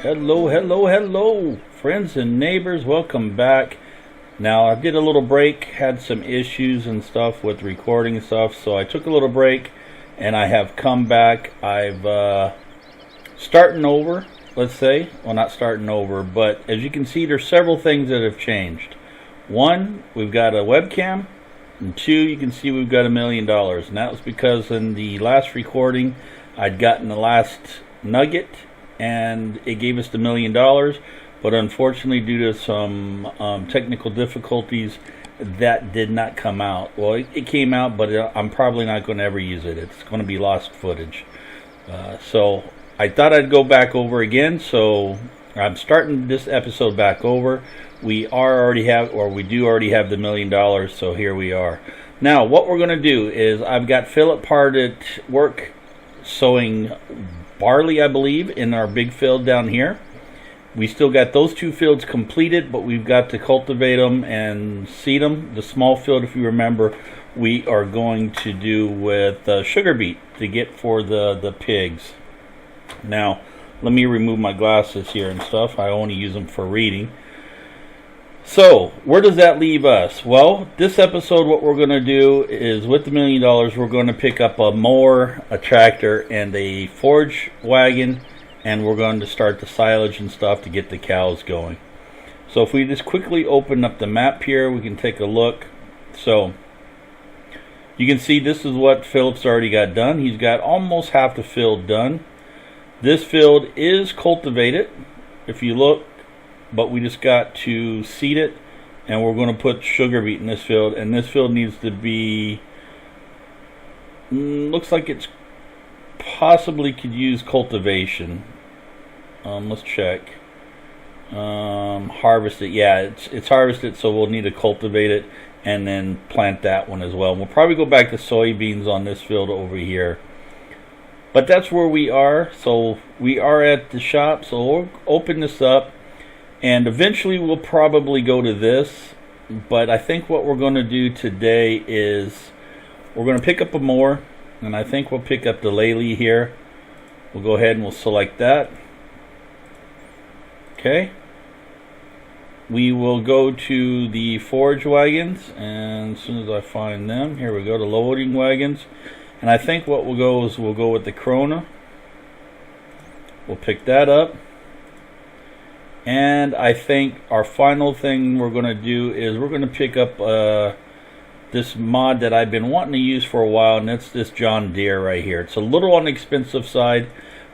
Hello, hello, hello, friends and neighbors. Welcome back. Now, I did a little break, had some issues and stuff with recording and stuff, so I took a little break and I have come back. I've starting over, let's say. Well, not starting over, but as you can see, there's several things that have changed. One, we've got a webcam, and two, you can see we've got $1 million, and that was because in the last recording, I'd gotten the last nugget, and it gave us the $1 million, but unfortunately due to some technical difficulties, that did not come out. Well, it came out, but I'm probably not going to ever use it. It's going to be lost footage. So I thought I'd go back over again, so I'm starting this episode back over. We do already have the $1 million, so here we are. Now, what we're going to do is I've got Philip hard at work sowing barley, I believe, in our big field down here. We still got those two fields completed, but we've got to cultivate them and seed them. The small field, if you remember, we are going to do with sugar beet to get for the pigs. Now, let me remove my glasses here and stuff. I only use them for reading. So, where does that leave us? Well, this episode, what we're going to do is, with the $1 million, we're going to pick up a mower, a tractor, and a forage wagon, and we're going to start the silage and stuff to get the cows going. So, if we just quickly open up the map here, we can take a look. So, you can see this is what Philip's already got done. He's got almost half the field done. This field is cultivated, if you look. But we just got to seed it, and we're going to put sugar beet in this field, and this field needs to be, looks like it's possibly could use cultivation. Let's check. Harvest it. Yeah, it's harvested, so we'll need to cultivate it and then plant that one as well. We'll probably go back to soybeans on this field over here. But that's where we are. So we are at the shop, so we'll open this up. And eventually we'll probably go to this, but I think what we're going to do today is we're going to pick up a mower, and I think we'll pick up the Lely here. We'll go ahead and we'll select that. Okay. We will go to the forage wagons, and as soon as I find them, here we go, the loading wagons. And I think what we'll go is we'll go with the Corona. We'll pick that up. And I think our final thing we're going to do is we're going to pick up this mod that I've been wanting to use for a while, and that's this John Deere right here. It's a little on the expensive side,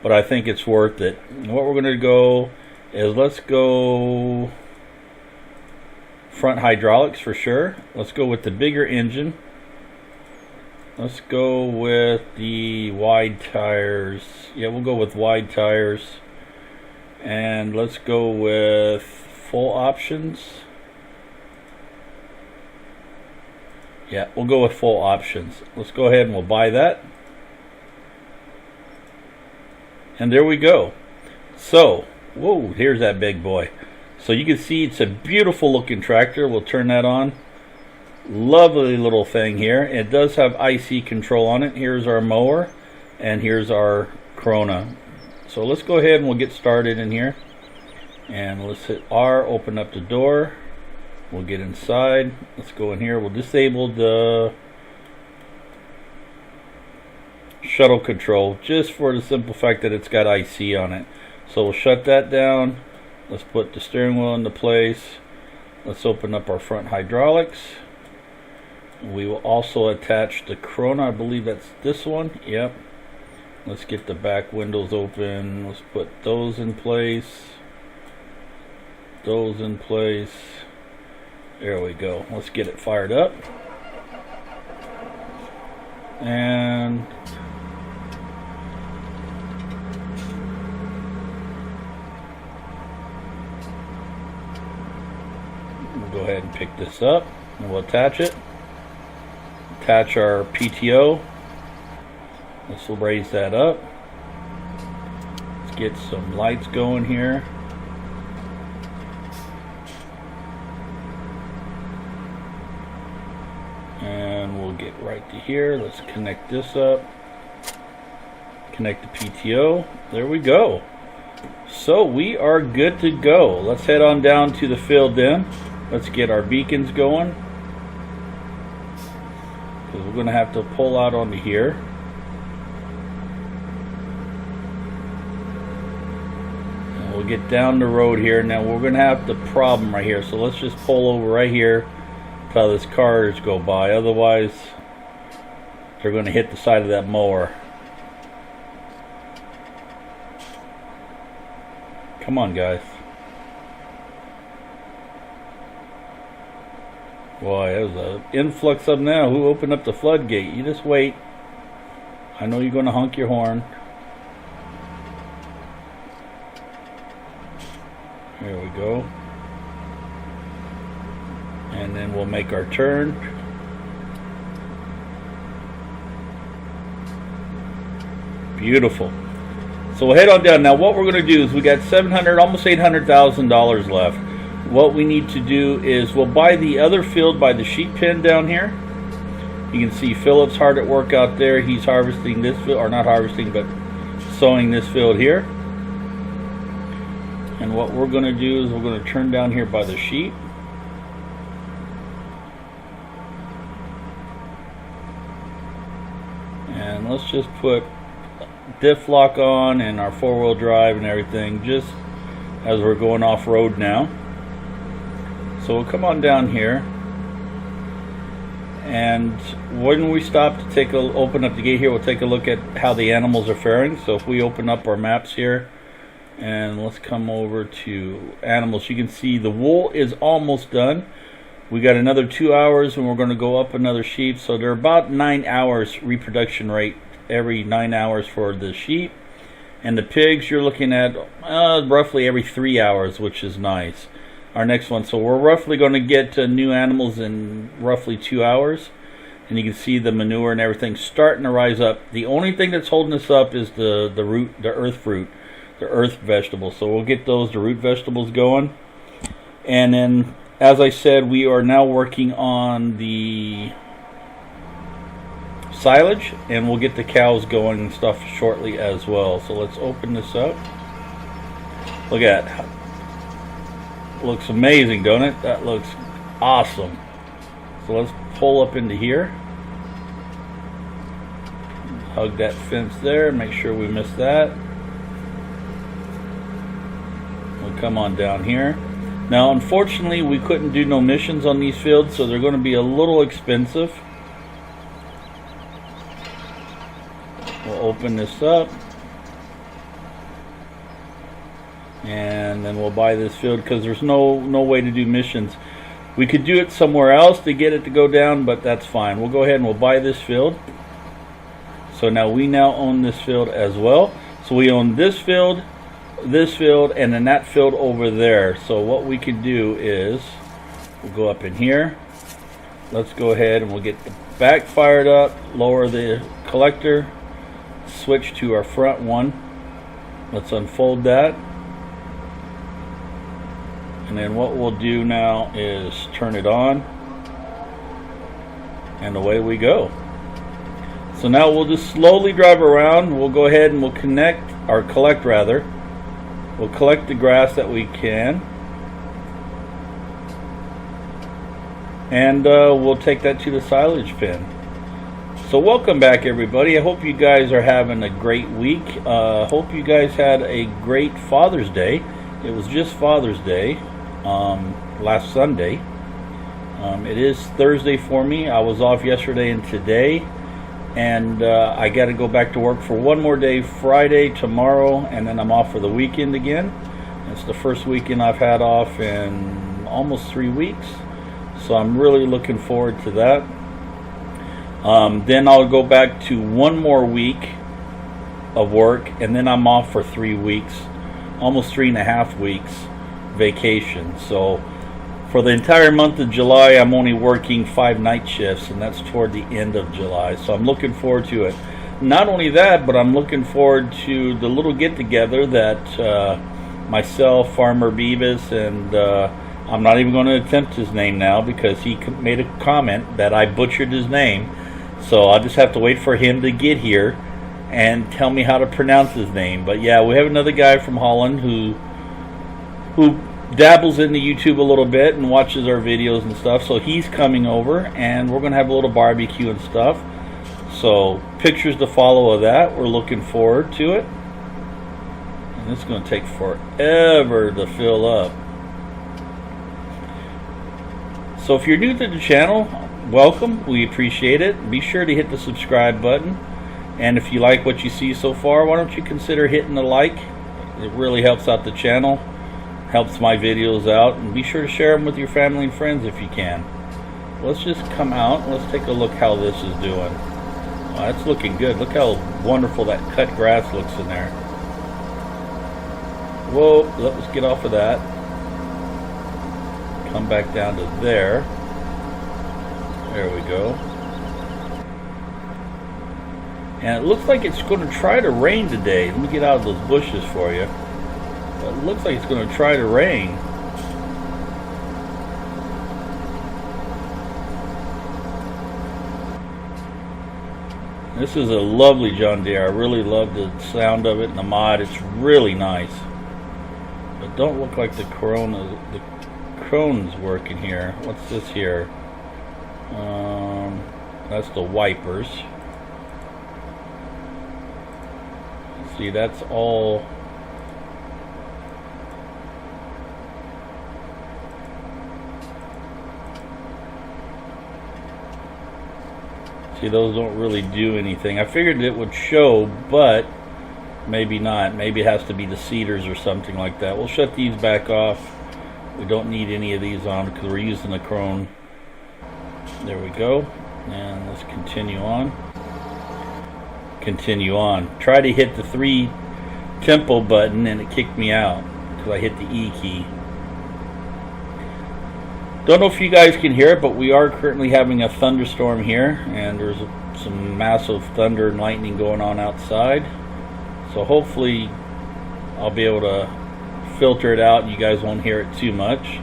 but I think it's worth it. And what we're going to go is let's go front hydraulics for sure. Let's go with the bigger engine. Let's go with the wide tires. Yeah, we'll go with wide tires. And let's go with full options. Yeah, we'll go with full options. Let's go ahead and we'll buy that. And there we go. So, whoa, here's that big boy. So you can see it's a beautiful looking tractor. We'll turn that on. Lovely little thing here. It does have IC control on it. Here's our mower, and here's our Corona. So let's go ahead and we'll get started in here, and let's hit R, open up the door. We'll get inside. Let's go in here. We'll disable the shuttle control just for the simple fact that it's got IC on it. So we'll shut that down. Let's put the steering wheel into place. Let's open up our front hydraulics. We will also attach the Corona. I believe that's this one. Yep. Let's get the back windows open. Let's put those in place. Those in place. There we go. Let's get it fired up. And we'll go ahead and pick this up, and we'll attach it. Attach our PTO. Let's raise that up. Let's get some lights going here. And we'll get right to here. Let's connect this up. Connect the PTO. There we go. So we are good to go. Let's head on down to the field then. Let's get our beacons going, because we're going to have to pull out onto here. And we'll get down the road here. Now we're going to have the problem right here. So let's just pull over right here until this cars go by. Otherwise, they're going to hit the side of that mower. Come on, guys. Boy, there's an influx of them now. Who opened up the floodgate? You just wait. I know you're going to honk your horn. There we go. And then we'll make our turn. Beautiful. So we'll head on down. Now what we're going to do is we got $700, almost $800,000 left. What we need to do is we'll buy the other field by the sheep pen down here. You can see Philip's hard at work out there. He's harvesting this field, or not harvesting, but sowing this field here. And what we're going to do is we're going to turn down here by the sheep. And let's just put diff lock on and our four-wheel drive and everything, just as we're going off-road now. So we'll come on down here, and when we stop to take open up the gate here, we'll take a look at how the animals are faring. So if we open up our maps here, and let's come over to animals, you can see the wool is almost done. We got another 2 hours and we're going to go up another sheep. So they're about 9 hours reproduction rate every 9 hours for the sheep. And the pigs, you're looking at roughly every 3 hours, which is nice. Our next one, so we're roughly going to get new animals in roughly 2 hours. And you can see the manure and everything starting to rise up. The only thing that's holding us up is the earth fruit, the earth vegetables. So we'll get those, the root vegetables, going. And then, as I said, we are now working on the silage, and we'll get the cows going and stuff shortly as well. So let's open this up. Look at that. Looks amazing, don't it? That looks awesome. So let's pull up into here. Hug that fence there, make sure we miss that. We'll come on down here. Now, unfortunately, we couldn't do no missions on these fields, so they're going to be a little expensive. We'll open this up, and then we'll buy this field, because there's no way to do missions. We could do it somewhere else to get it to go down, but that's fine. We'll go ahead and we'll buy this field. So now we own this field as well. So we own this field, and then that field over there. So what we can do is we'll go up in here. Let's go ahead and we'll get the back fired up, lower the collector, switch to our front one. Let's unfold that. And then what we'll do now is turn it on, and away we go. So now we'll just slowly drive around. We'll go ahead and we'll collect rather. We'll collect the grass that we can, and we'll take that to the silage pen. So welcome back, everybody. I hope you guys are having a great week. Hope you guys had a great Father's Day. It was just Father's Day last Sunday. It is Thursday for me. I was off yesterday and today, and I got to go back to work for one more day, Friday, tomorrow, and then I'm off for the weekend again. It's the first weekend I've had off in almost 3 weeks, so I'm really looking forward to that. Then I'll go back to one more week of work, and then I'm off for 3 weeks, almost 3.5 weeks vacation. So for the entire month of July, I'm only working 5 night shifts, and that's toward the end of July. So I'm looking forward to it. Not only that, but I'm looking forward to the little get-together that myself, Farmer Beavis, and I'm not even going to attempt his name now because he made a comment that I butchered his name. So I'll just have to wait for him to get here, and tell me how to pronounce his name. But yeah, we have another guy from Holland who dabbles into YouTube a little bit and watches our videos and stuff. So he's coming over, and we're going to have a little barbecue and stuff. So pictures to follow of that. We're looking forward to it. And it's going to take forever to fill up. So if you're new to the channel, welcome. We appreciate it. Be sure to hit the subscribe button. And if you like what you see so far, why don't you consider hitting the like? It really helps out the channel. Helps my videos out, and be sure to share them with your family and friends if you can. Let's just come out and let's take a look how this is doing. Oh, that's looking good. Look how wonderful that cut grass looks in there. Whoa, let's get off of that. Come back down to there. There we go. And it looks like it's going to try to rain today. Let me get out of those bushes for you. It looks like it's going to try to rain. This is a lovely John Deere. I really love the sound of it and the mod. It's really nice. But don't look like the crone's working here. What's this here? That's the wipers. See, that's all. See, those don't really do anything. I figured it would show, but maybe not. Maybe it has to be the seeders or something like that. We'll shut these back off. We don't need any of these on because we're using the crone. There we go. And let's continue on. Continue on. Try to hit the 3 tempo button and it kicked me out because I hit the E key. Don't know if you guys can hear it, but we are currently having a thunderstorm here, and there's some massive thunder and lightning going on outside. So hopefully I'll be able to filter it out and you guys won't hear it too much.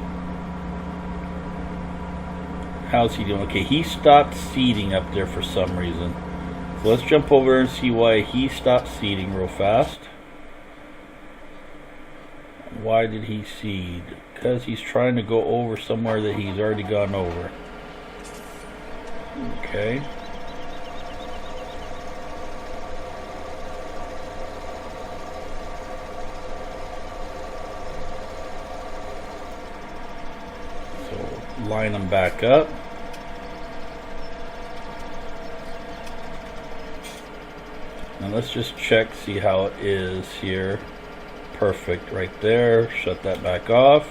How's he doing? Okay, he stopped seeding up there for some reason. So let's jump over and see why he stopped seeding real fast. Why did he seed? Because he's trying to go over somewhere that he's already gone over. Okay. So line them back up. And let's just check, see how it is here. Perfect, right there. Shut that back off.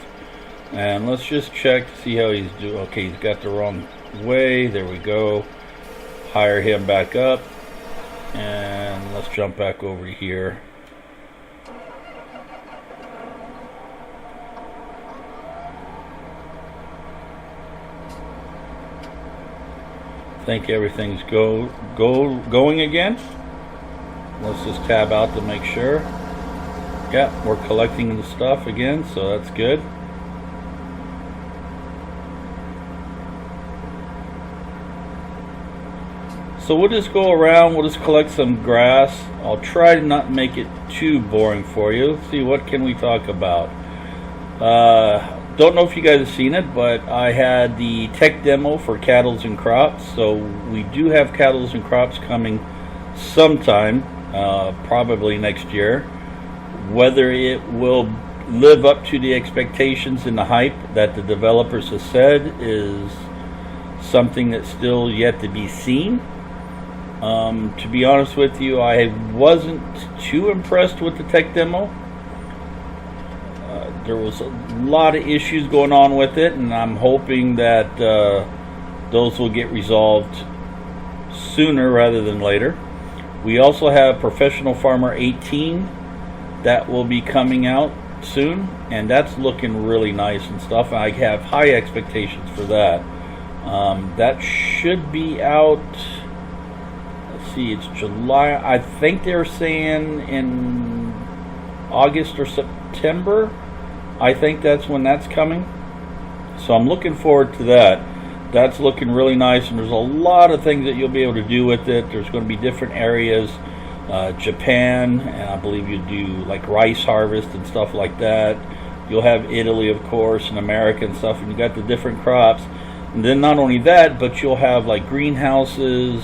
And let's just check to see how he's doing. Okay, he's got the wrong way. There we go. Hire him back up. And let's jump back over here. I think everything's going again. Let's just tab out to make sure. Yeah, we're collecting the stuff again, so that's good. So we'll just go around, we'll just collect some grass. I'll try to not make it too boring for you. Let's see, what can we talk about? Don't know if you guys have seen it, but I had the tech demo for cattle and crops. So we do have cattle and crops coming sometime, probably next year. Whether it will live up to the expectations and the hype that the developers have said is something that's still yet to be seen. To be honest with you, I wasn't too impressed with the tech demo. There was a lot of issues going on with it, and I'm hoping that those will get resolved sooner rather than later. We also have Professional Farmer 18 that will be coming out soon, and that's looking really nice and stuff. I have high expectations for that. That should be out. Let's see, it's July. I think they're saying in August or September. I think that's when that's coming. So I'm looking forward to that. That's looking really nice, and there's a lot of things that you'll be able to do with it. There's going to be different areas Japan, and I believe you do like rice harvest and stuff like that. You'll have Italy, of course, and America and stuff, and you got the different crops. And then not only that, but you'll have like greenhouses,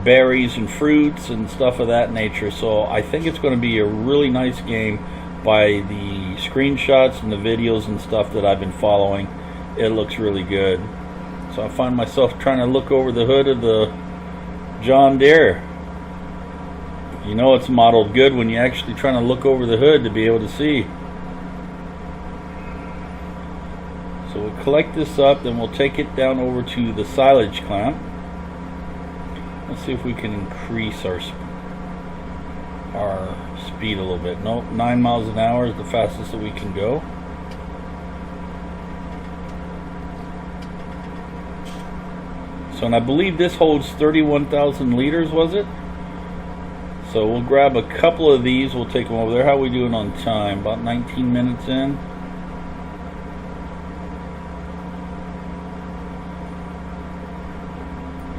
berries and fruits and stuff of that nature. So I think it's going to be a really nice game by the screenshots and the videos and stuff that I've been following. It looks really good. So I find myself trying to look over the hood of the John Deere. You know it's modeled good when you're actually trying to look over the hood to be able to see. So we'll collect this up, then we'll take it down over to the silage clamp. Let's see if we can increase our speed a little bit. Nope, 9 miles an hour is the fastest that we can go. So, and I believe this holds 31,000 liters, was it? So we'll grab a couple of these, we'll take them over there. How are we doing on time? About 19 minutes in.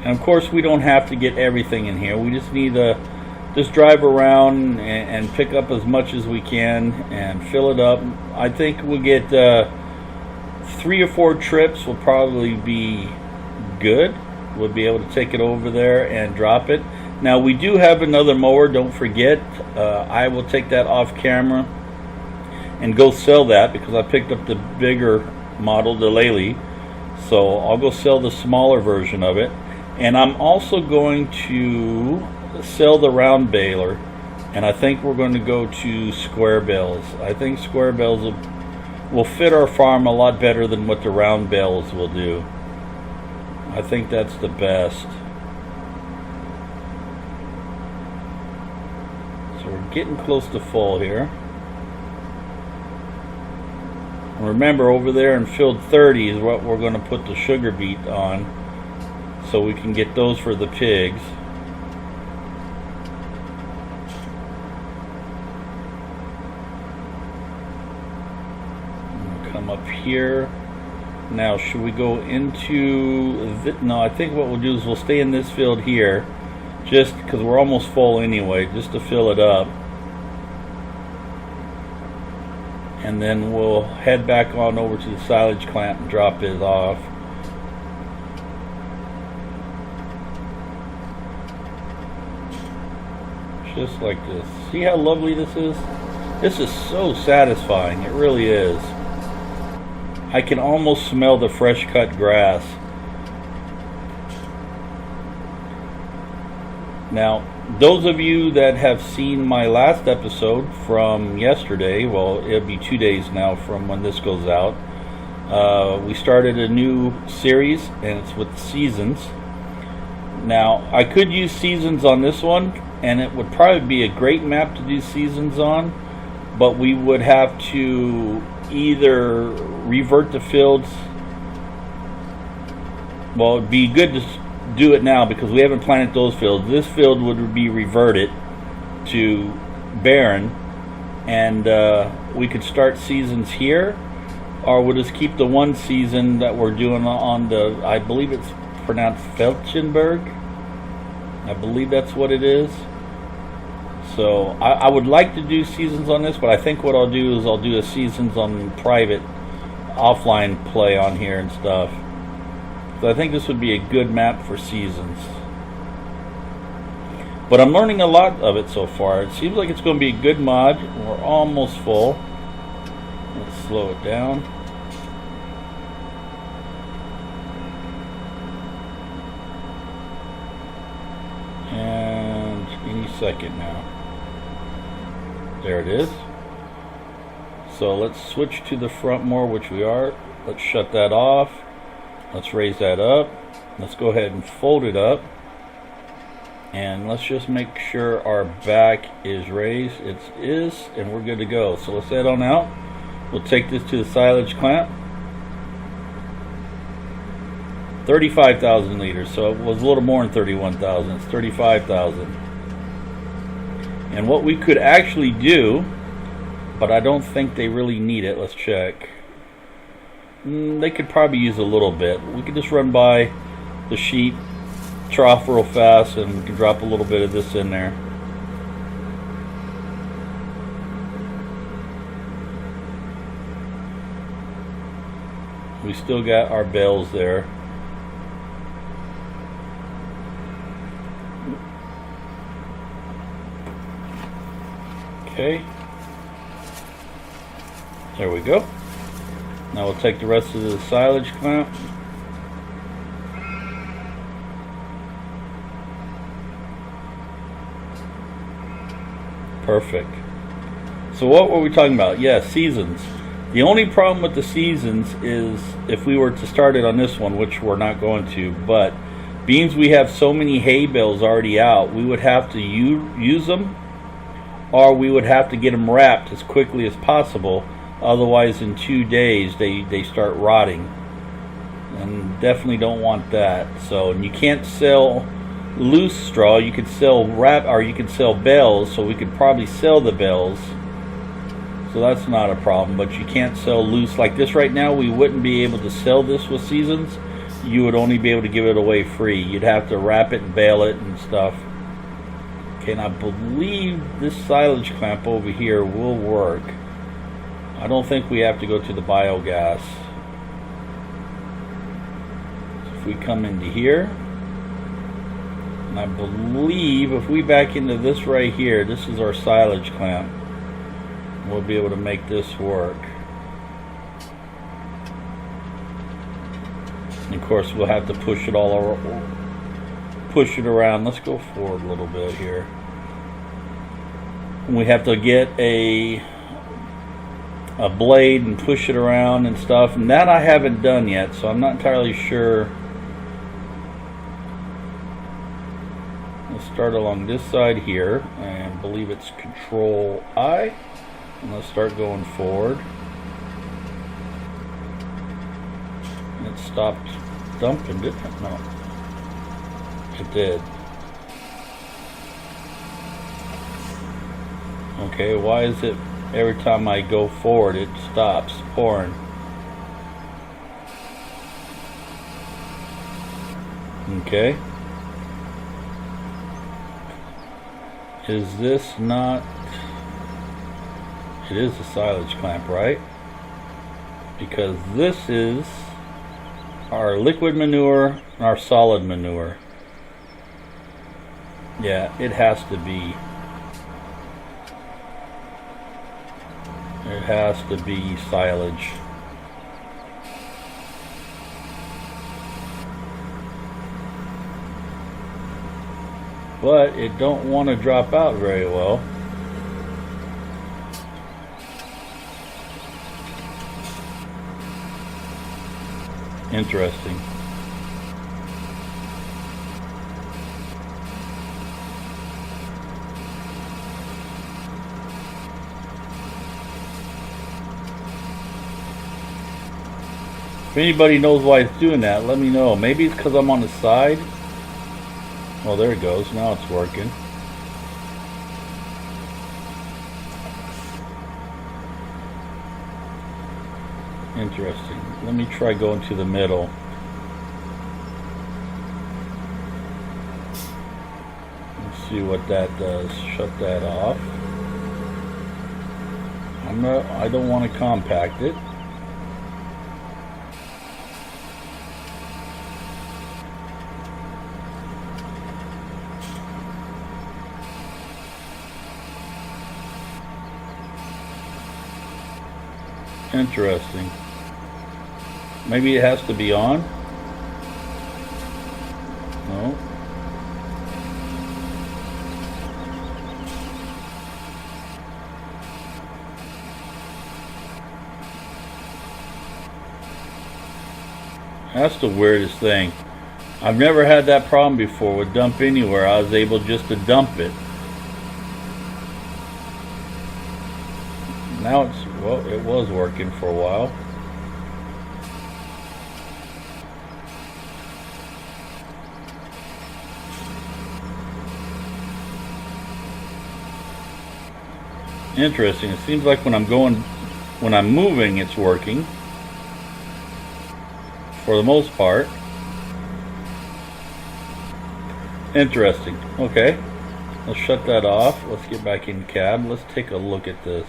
And of course we don't have to get everything in here. We just need to just drive around and pick up as much as we can and fill it up. I think we'll get 3 or 4 trips will probably be good. We'll be able to take it over there and drop it. Now we do have another mower, don't forget. I will take that off camera and go sell that because I picked up the bigger model, the Lely. So I'll go sell the smaller version of it. And I'm also going to sell the round baler, and I think we're going to go to square bales. I think square bales will fit our farm a lot better than what the round bales will do. I think that's the best. So we're getting close to full here. Remember, over there in field 30 is what we're going to put the sugar beet on, so we can get those for the pigs. Come up here. Now, should we go into no, I think what we'll do is we'll stay in this field here, just because we're almost full anyway, just to fill it up. And then we'll head back on over to the silage clamp and drop it off. Just like this. See how lovely this is? This is so satisfying. It really is. I can almost smell the fresh cut grass. Now, those of you that have seen my last episode from yesterday, well, it'll be 2 days now from when this goes out. We started a new series, and it's with seasons. Now, I could use seasons on this one, and it would probably be a great map to do seasons on, but we would have to either revert the fields. Well, it'd be good to do it now because we haven't planted those fields. This field would be reverted to barren, and we could start seasons here, or we'll just keep the one season that we're doing on the, I believe it's pronounced Felchenberg. I believe that's what it is. So I would like to do seasons on this, but I think what I'll do is I'll do a seasons on private offline play on here and stuff. So I think this would be a good map for seasons. But I'm learning a lot of it so far. It seems like it's going to be a good mod. We're almost full. Let's slow it down. And any second now. There it is. So let's switch to the front more, which we are. Let's shut that off. Let's raise that up. Let's go ahead and fold it up. And let's just make sure our back is raised. It is, and we're good to go. So let's head on out. We'll take this to the silage clamp. 35,000 liters. So it was a little more than 31,000. It's 35,000. And what we could actually do, but I don't think they really need it. Let's check. They could probably use a little bit. We could just run by the sheep trough real fast, and we can drop a little bit of this in there. We still got our bales there. Okay. There we go. Now we'll take the rest of the silage clamp. Perfect. So what were we talking about? Yeah, seasons. The only problem with the seasons is if we were to start it on this one, which we're not going to, but being we have so many hay bales already out, we would have to use them, or we would have to get them wrapped as quickly as possible. Otherwise, in 2 days, they start rotting, and definitely don't want that. So, and you can't sell loose straw. You could sell wrap, or you could sell bales. So we could probably sell the bales. So that's not a problem. But you can't sell loose like this right now. We wouldn't be able to sell this with seasons. You would only be able to give it away free. You'd have to wrap it and bale it and stuff. Okay, and I believe this silage clamp over here will work. I don't think we have to go to the biogas. So if we come into here, and I believe if we back into this right here, this is our silage clamp. We'll be able to make this work. And of course, we'll have to push it around. Let's go forward a little bit here. And we have to get a blade and push it around and stuff, and that I haven't done yet, so I'm not entirely sure. Let's start along this side here, and I believe it's Control I, and let's start going forward. And it stopped dumping, didn't it? No, it did. Okay, why is it every time I go forward it stops pouring? Okay. Is this not... It is a silage clamp, right? Because this is our liquid manure and our solid manure. Yeah, it has to be. It has to be silage. But it don't want to drop out very well. Interesting. If anybody knows why it's doing that, let me know. Maybe it's because I'm on the side. Oh, there it goes. Now it's working. Interesting. Let me try going to the middle. Let's see what that does. Shut that off. I don't want to compact it. Interesting. Maybe it has to be on? No. That's the weirdest thing. I've never had that problem before with dump anywhere. I was able just to dump it. Now it's, well, it was working for a while. Interesting. It seems like when I'm moving, it's working. For the most part. Interesting. Okay. Let's shut that off. Let's get back in cab. Let's take a look at this.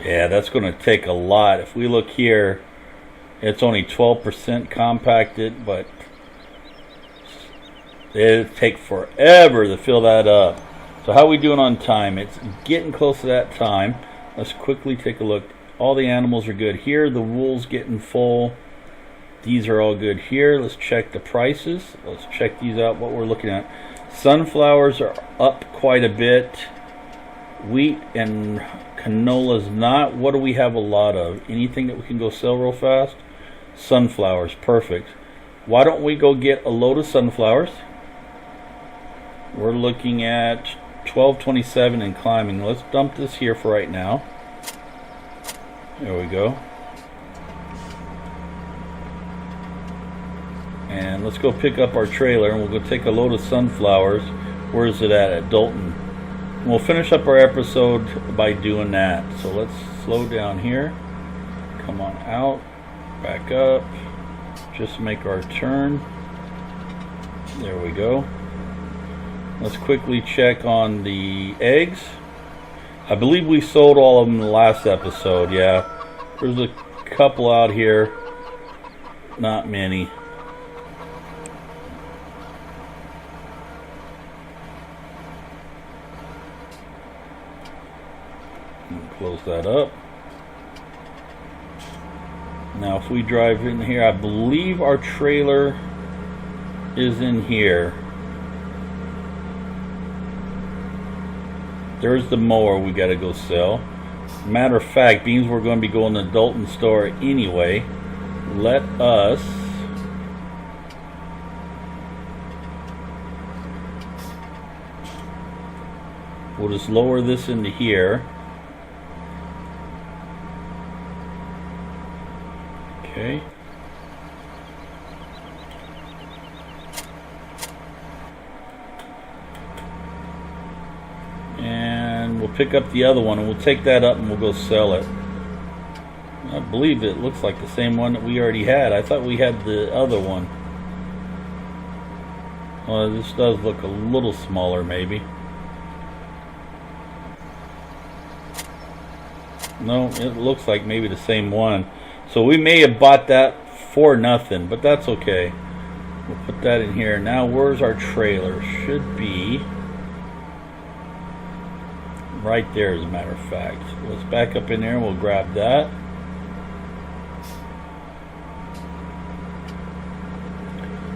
Yeah, that's going to take a lot. If we look here, It's only 12% compacted, but it'll take forever to fill that up. So how are we doing on time? It's getting close to that time. Let's quickly take a look. All the animals are good here. The wool's getting full. These are all good here. Let's check the prices. Let's check these out, what we're looking at. Sunflowers are up quite a bit. Wheat and canola's not. What do we have a lot of? Anything that we can go sell real fast? Sunflowers, perfect. Why don't we go get a load of sunflowers? We're looking at $12.27 and climbing. Let's dump this here for right now. There we go. And let's go pick up our trailer and we'll go take a load of sunflowers. Where is it at Thornton? And we'll finish up our episode by doing that. So let's slow down here. Come on out. Back up. Just make our turn. There we go. Let's quickly check on the eggs. I believe we sold all of them in the last episode. Yeah. There's a couple out here. Not many. Close that up. Now if we drive in here, I believe our trailer is in here. There's the mower we gotta go sell. Matter of fact, being we're going to be going to the Thornton store anyway, let us we'll just lower this into here. Okay. And we'll pick up the other one and we'll take that up and we'll go sell it. I believe it looks like the same one that we already had. I thought we had the other one. Well, this does look a little smaller maybe. No, it looks like maybe the same one. So we may have bought that for nothing, but that's okay. We'll put that in here. Now where's our trailer? Should be right there as a matter of fact. Let's back up in there and we'll grab that.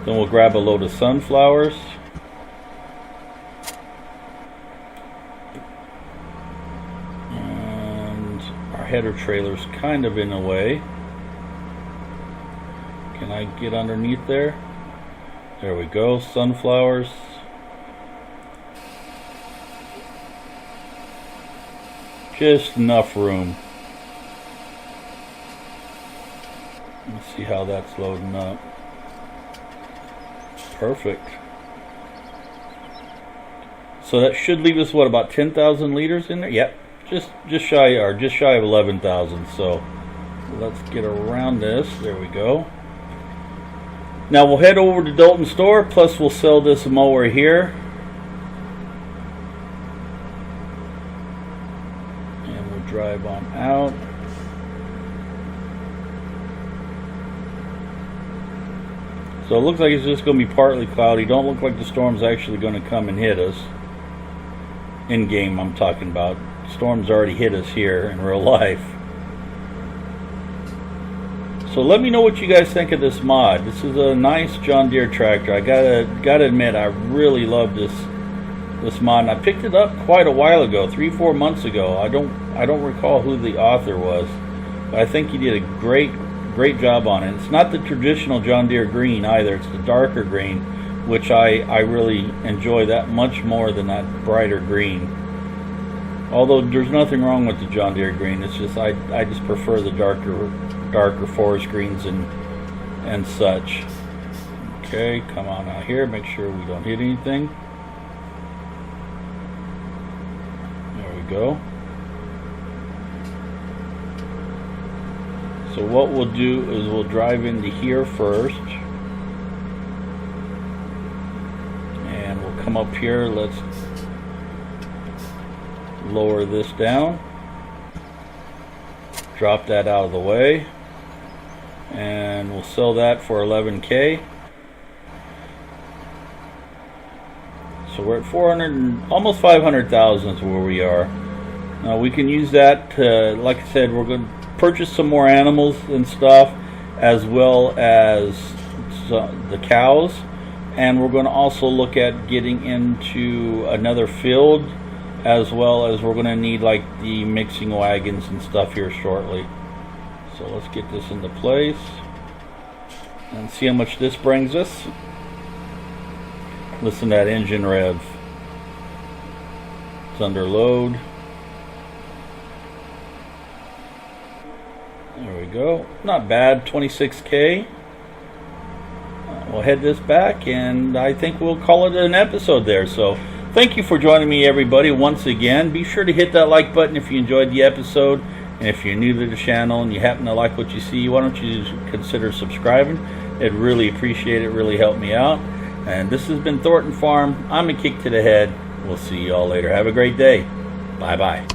Then we'll grab a load of sunflowers. And our header trailer's kind of in the way. Can I get underneath there? There we go, sunflowers. Just enough room. Let's see how that's loading up. Perfect. So that should leave us what, about 10,000 liters in there? Yep, just shy of 11,000. So let's get around this. There we go. Now we'll head over to Thornton store, plus we'll sell this mower here. And we'll drive on out. So it looks like it's just going to be partly cloudy. Don't look like the storm's actually going to come and hit us. In game I'm talking about. Storm's already hit us here in real life. So let me know what you guys think of this mod. This is a nice John Deere tractor. I gotta admit, I really love this mod. And I picked it up quite a while ago, 3-4 months ago. I don't recall who the author was, but I think he did a great job on it. It's not the traditional John Deere green either. It's the darker green, which I really enjoy that much more than that brighter green. Although there's nothing wrong with the John Deere green. It's just I just prefer the darker forest greens and such. Okay, come on out here, make sure we don't hit anything. There we go. So what we'll do is we'll drive into here first, and we'll come up here. Let's lower this down, drop that out of the way, and we'll sell that for 11K. So we're at 400 and almost 500,000 is where we are. Now we can use that to, like I said, we're going to purchase some more animals and stuff, as well as the cows, and we're going to also look at getting into another field, as well as we're going to need like the mixing wagons and stuff here shortly. So let's get this into place and see how much this brings us. Listen to that engine rev. It's under load. There we go. Not bad. 26K. We'll head this back, and I think we'll call it an episode there. So thank you for joining me, everybody, once again. Be sure to hit that like button if you enjoyed the episode, and if you're new to the channel and you happen to like what you see, why don't you consider subscribing? I'd really appreciate it. Really help me out. And this has been Thornton Farm. I'm a kick to the head. We'll see you all later. Have a great day. Bye bye.